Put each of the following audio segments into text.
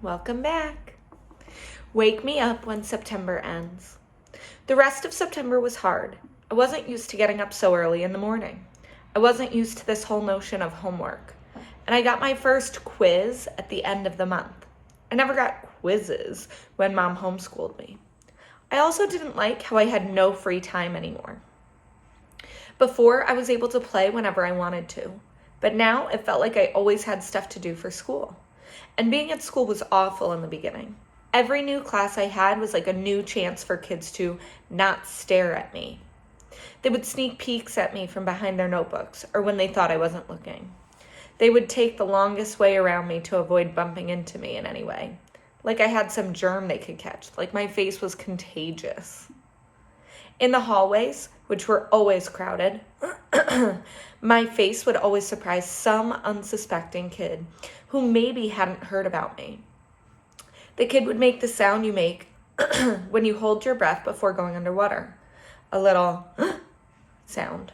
Welcome back. Wake me up when September ends. The rest of September was hard. I wasn't used to getting up so early in the morning. I wasn't used to this whole notion of homework. And I got my first quiz at the end of the month. I never got quizzes when Mom homeschooled me. I also didn't like how I had no free time anymore. Before, I was able to play whenever I wanted to, but now it felt like I always had stuff to do for school. And being at school was awful in the beginning. Every new class I had was like a new chance for kids to not stare at me. They would sneak peeks at me from behind their notebooks or when they thought I wasn't looking. They would take the longest way around me to avoid bumping into me in any way. Like I had some germ they could catch, like my face was contagious. In the hallways, which were always crowded, my face would always surprise some unsuspecting kid who maybe hadn't heard about me. The kid would make the sound you make when you hold your breath before going underwater. A little sound.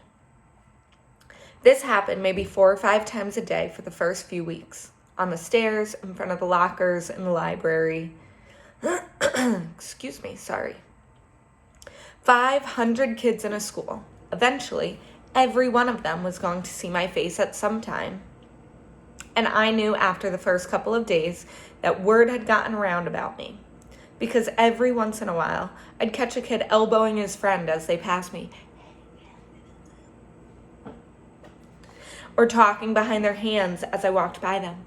This happened maybe 4 or 5 times a day for the first few weeks. On the stairs, in front of the lockers, in the library. Excuse me, sorry. 500 kids in a school. Eventually, every one of them was going to see my face at some time. And I knew after the first couple of days that word had gotten around about me. Because every once in a while, I'd catch a kid elbowing his friend as they passed me. Or talking behind their hands as I walked by them.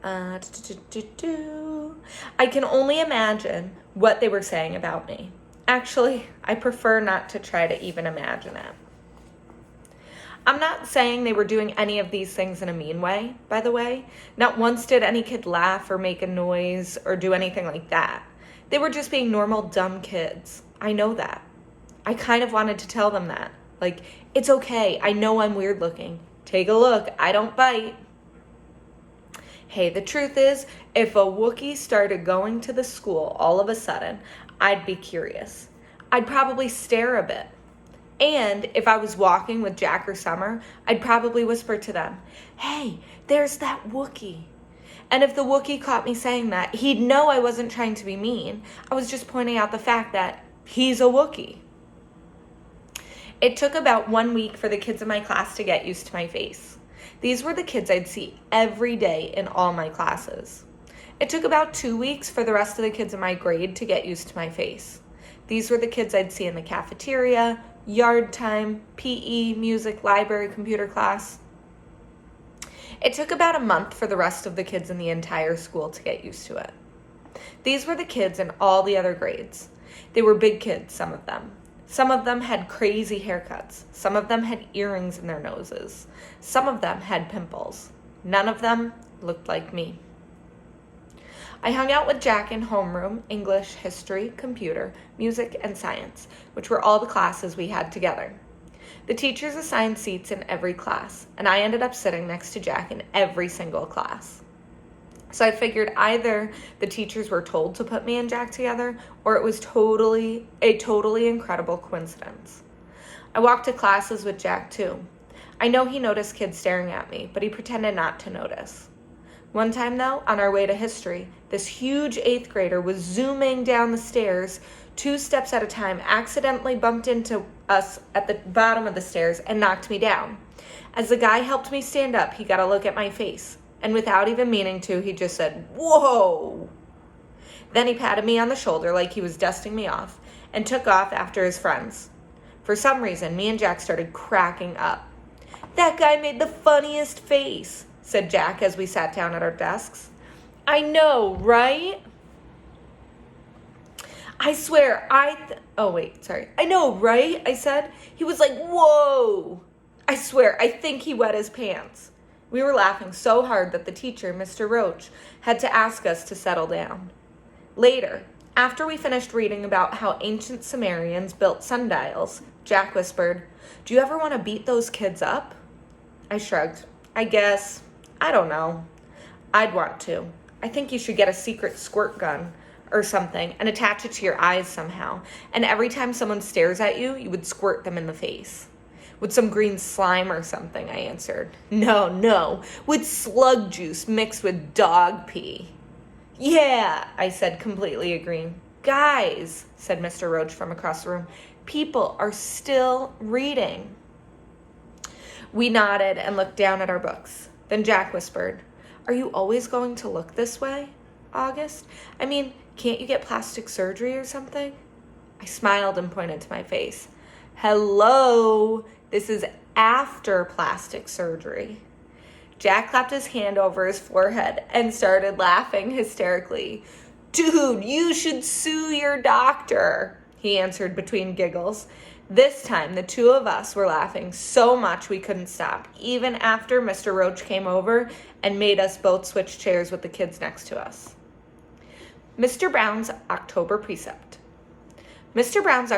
I can only imagine what they were saying about me. Actually, I prefer not to try to even imagine it. I'm not saying they were doing any of these things in a mean way, by the way. Not once did any kid laugh or make a noise or do anything like that. They were just being normal, dumb kids. I know that. I kind of wanted to tell them that. Like, it's okay. I know I'm weird looking. Take a look. I don't bite. Hey, the truth is, if a Wookiee started going to the school all of a sudden, I'd be curious. I'd probably stare a bit. And if I was walking with Jack or Summer, I'd probably whisper to them, "Hey, there's that Wookiee." And if the Wookiee caught me saying that, he'd know I wasn't trying to be mean. I was just pointing out the fact that he's a Wookiee. It took about 1 week for the kids in my class to get used to my face. These were the kids I'd see every day in all my classes. It took about 2 weeks for the rest of the kids in my grade to get used to my face. These were the kids I'd see in the cafeteria, yard time, PE, music, library, computer class. It took about a month for the rest of the kids in the entire school to get used to it. These were the kids in all the other grades. They were big kids, some of them. Some of them had crazy haircuts. Some of them had earrings in their noses. Some of them had pimples. None of them looked like me. I hung out with Jack in homeroom, English, history, computer, music, and science, which were all the classes we had together. The teachers assigned seats in every class, and I ended up sitting next to Jack in every single class. So I figured either the teachers were told to put me and Jack together, or it was a totally incredible coincidence. I walked to classes with Jack too. I know he noticed kids staring at me, but he pretended not to notice. One time though, on our way to history, this huge 8th grader was zooming down the stairs 2 steps at a time, accidentally bumped into us at the bottom of the stairs and knocked me down. As the guy helped me stand up, he got a look at my face. And without even meaning to, he just said, "Whoa!" Then he patted me on the shoulder like he was dusting me off and took off after his friends. For some reason, me and Jack started cracking up. "That guy made the funniest face," said Jack as we sat down at our desks. "I know, right?" "I swear, I know, right?" I said. He was like, "Whoa!" "I swear, I think he wet his pants." We were laughing so hard that the teacher, Mr. Roach, had to ask us to settle down. Later, after we finished reading about how ancient Sumerians built sundials, Jack whispered, "Do you ever want to beat those kids up?" I shrugged. "I guess. I don't know. I'd want to. I think you should get a secret squirt gun or something and attach it to your eyes somehow. And every time someone stares at you, you would squirt them in the face. With some green slime or something, I answered. No, with slug juice mixed with dog pee. Yeah, I said, completely agreeing. Guys, said Mr. Roach from across the room, people are still reading. We nodded and looked down at our books. Then Jack whispered, Are you always going to look this way, August? I mean, can't you get plastic surgery or something? I smiled and pointed to my face. Hello, this is after plastic surgery. Jack clapped his hand over his forehead and started laughing hysterically. Dude, you should sue your doctor, he answered between giggles. This time, the two of us were laughing so much we couldn't stop, even after Mr. Roach came over and made us both switch chairs with the kids next to us. Mr. Brown's October precept. Mr. Brown's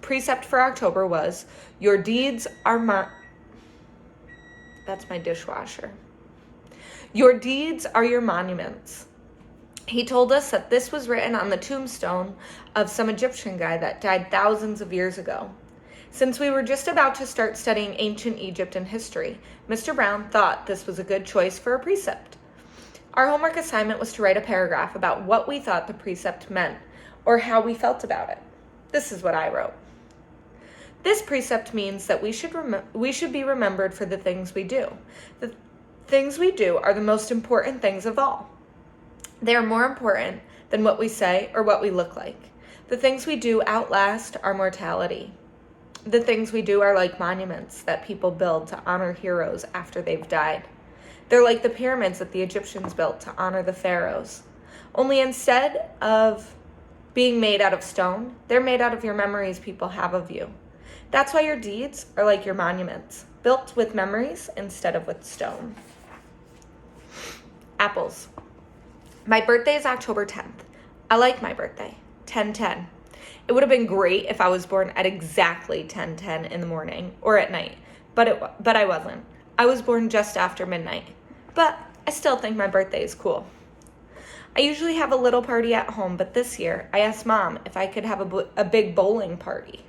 precept for October was, Your deeds are That's my dishwasher. Your deeds are your monuments. He told us that this was written on the tombstone of some Egyptian guy that died thousands of years ago. Since we were just about to start studying ancient Egypt and history, Mr. Brown thought this was a good choice for a precept. Our homework assignment was to write a paragraph about what we thought the precept meant or how we felt about it. This is what I wrote. This precept means that we should be remembered for the things we do. The things we do are the most important things of all. They are more important than what we say or what we look like. The things we do outlast our mortality. The things we do are like monuments that people build to honor heroes after they've died. They're like the pyramids that the Egyptians built to honor the pharaohs. Only instead of being made out of stone, they're made out of your memories people have of you. That's why your deeds are like your monuments, built with memories instead of with stone. Apples. My birthday is October 10th. I like my birthday, 10/10. It would have been great if I was born at exactly 10:10 in the morning or at night, but I wasn't. I was born just after midnight, but I still think my birthday is cool. I usually have a little party at home, but this year I asked Mom if I could have a big bowling party.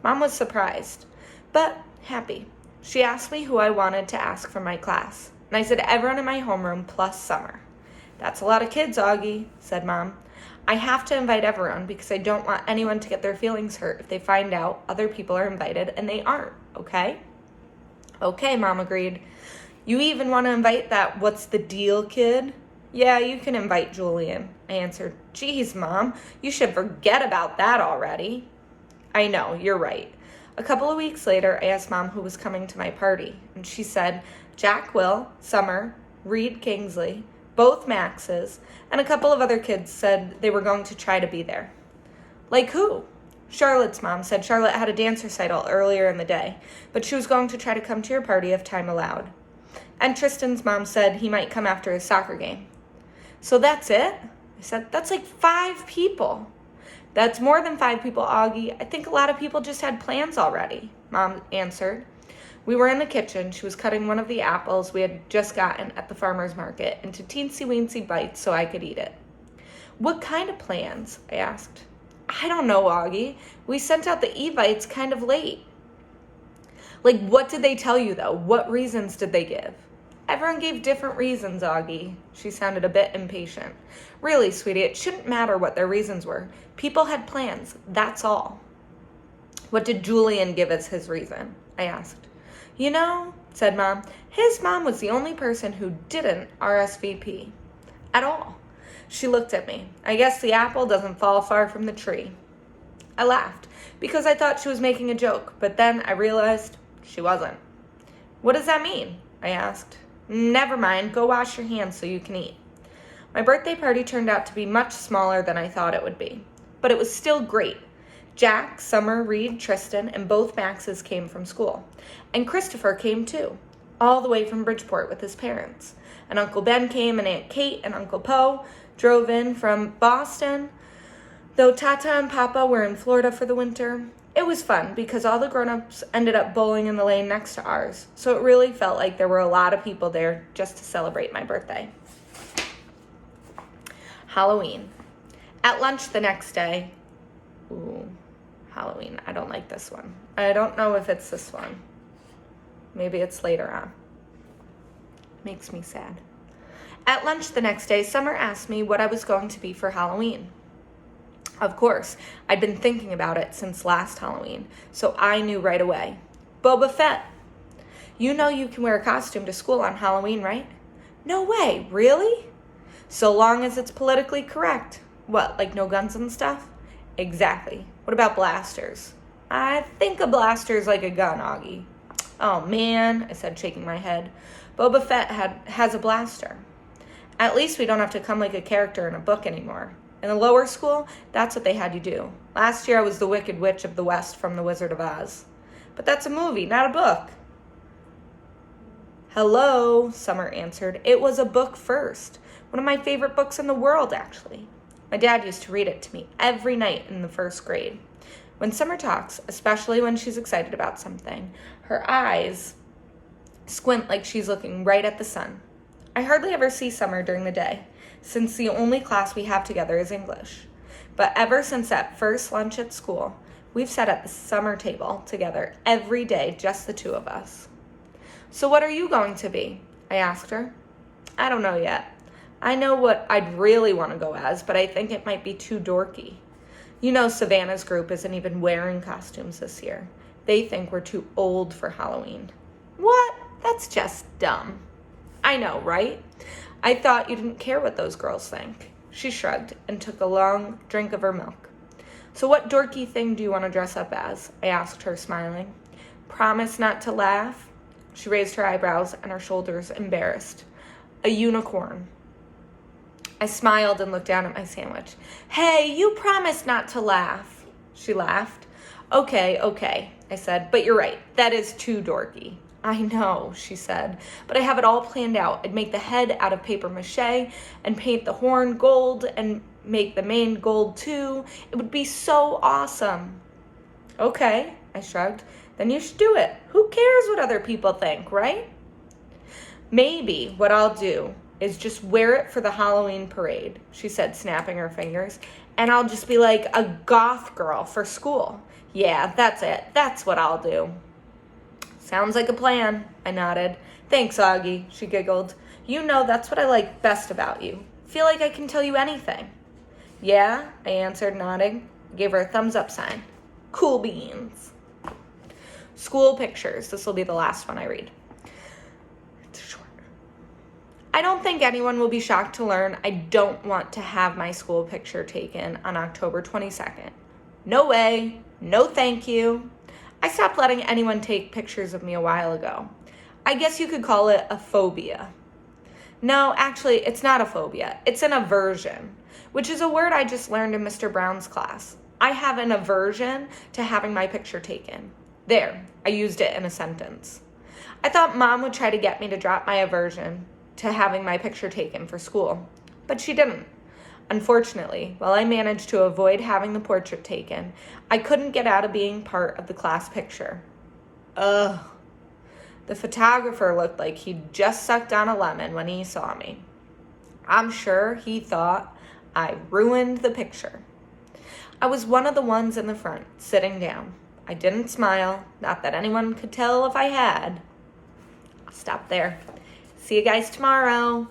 Mom was surprised, but happy. She asked me who I wanted to ask from my class, and I said everyone in my homeroom plus Summer. That's a lot of kids, Augie, said Mom. I have to invite everyone because I don't want anyone to get their feelings hurt if they find out other people are invited and they aren't, okay? Okay, Mom agreed. You even want to invite that what's the deal kid? Yeah, you can invite Julian, I answered. Geez, Mom, you should forget about that already. I know, you're right. A couple of weeks later, I asked Mom who was coming to my party, and she said Jack Will, Summer, Reed Kingsley, both Maxes, and a couple of other kids said they were going to try to be there. Like who? Charlotte's mom said Charlotte had a dance recital earlier in the day, but she was going to try to come to your party if time allowed. And Tristan's mom said he might come after his soccer game. So that's it? I said, that's like 5 people. That's more than 5 people, Augie. I think a lot of people just had plans already, Mom answered. We were in the kitchen. She was cutting one of the apples we had just gotten at the farmer's market into teensy-weensy bites so I could eat it. What kind of plans? I asked. I don't know, Augie. We sent out the Evites kind of late. Like, what did they tell you, though? What reasons did they give? Everyone gave different reasons, Augie. She sounded a bit impatient. Really, sweetie, it shouldn't matter what their reasons were. People had plans, that's all. What did Julian give as his reason? I asked. You know, said Mom, his mom was the only person who didn't RSVP. At all. She looked at me. I guess the apple doesn't fall far from the tree. I laughed because I thought she was making a joke, but then I realized she wasn't. What does that mean? I asked. Never mind, go wash your hands so you can eat. My birthday party turned out to be much smaller than I thought it would be, but it was still great. Jack, Summer, Reed, Tristan, and both Maxes came from school. And Christopher came too, all the way from Bridgeport with his parents. And Uncle Ben came, and Aunt Kate and Uncle Poe drove in from Boston. Though Tata and Papa were in Florida for the winter, it was fun because all the grown-ups ended up bowling in the lane next to ours. So it really felt like there were a lot of people there just to celebrate my birthday. Halloween. At lunch the next day, Halloween. I don't like this one. I don't know if it's this one. Maybe it's later on. Makes me sad. At lunch the next day, Summer asked me what I was going to be for Halloween. Of course, I'd been thinking about it since last Halloween, so I knew right away. Boba Fett. You know you can wear a costume to school on Halloween, right? No way, really? So long as it's politically correct. What, like no guns and stuff? Exactly. What about blasters? I think a blaster's like a gun, Augie. Oh man, I said, shaking my head. Boba Fett has a blaster. At least we don't have to come like a character in a book anymore. In the lower school, that's what they had you do. Last year I was the Wicked Witch of the West from The Wizard of Oz. But that's a movie, not a book. Hello, Summer answered. It was a book first. One of my favorite books in the world, actually. My dad used to read it to me every night in the first grade. When Summer talks, especially when she's excited about something, her eyes squint like she's looking right at the sun. I hardly ever see Summer during the day, since the only class we have together is English. But ever since that first lunch at school, we've sat at the summer table together every day, just the two of us. So what are you going to be? I asked her. I don't know yet. I know what I'd really want to go as, but I think it might be too dorky. You know Savannah's group isn't even wearing costumes this year. They think we're too old for Halloween. What? That's just dumb. I know, right? I thought you didn't care what those girls think. She shrugged and took a long drink of her milk. So what dorky thing do you want to dress up as? I asked her, smiling. Promise not to laugh? She raised her eyebrows and her shoulders, embarrassed. A unicorn. I smiled and looked down at my sandwich. Hey, you promised not to laugh. She laughed. Okay, I said, but you're right. That is too dorky. I know, she said, but I have it all planned out. I'd make the head out of paper mache and paint the horn gold and make the mane gold too. It would be so awesome. Okay, I shrugged. Then you should do it. Who cares what other people think, right? Maybe what I'll do is just wear it for the Halloween parade, she said, snapping her fingers, and I'll just be like a goth girl for school. Yeah, that's it. That's what I'll do. Sounds like a plan, I nodded. Thanks, Augie, she giggled. You know that's what I like best about you. Feel like I can tell you anything. Yeah, I answered, nodding. I gave her a thumbs up sign. Cool beans. School pictures. This will be the last one I read. It's short. I don't think anyone will be shocked to learn I don't want to have my school picture taken on October 22nd. No way. No thank you. I stopped letting anyone take pictures of me a while ago. I guess you could call it a phobia. No, actually, it's not a phobia. It's an aversion, which is a word I just learned in Mr. Brown's class. I have an aversion to having my picture taken. There, I used it in a sentence. I thought Mom would try to get me to drop my aversion to having my picture taken for school, but she didn't. Unfortunately, while I managed to avoid having the portrait taken, I couldn't get out of being part of the class picture. Ugh. The photographer looked like he'd just sucked on a lemon when he saw me. I'm sure he thought I ruined the picture. I was one of the ones in the front, sitting down. I didn't smile, not that anyone could tell if I had. I'll stop there. See you guys tomorrow.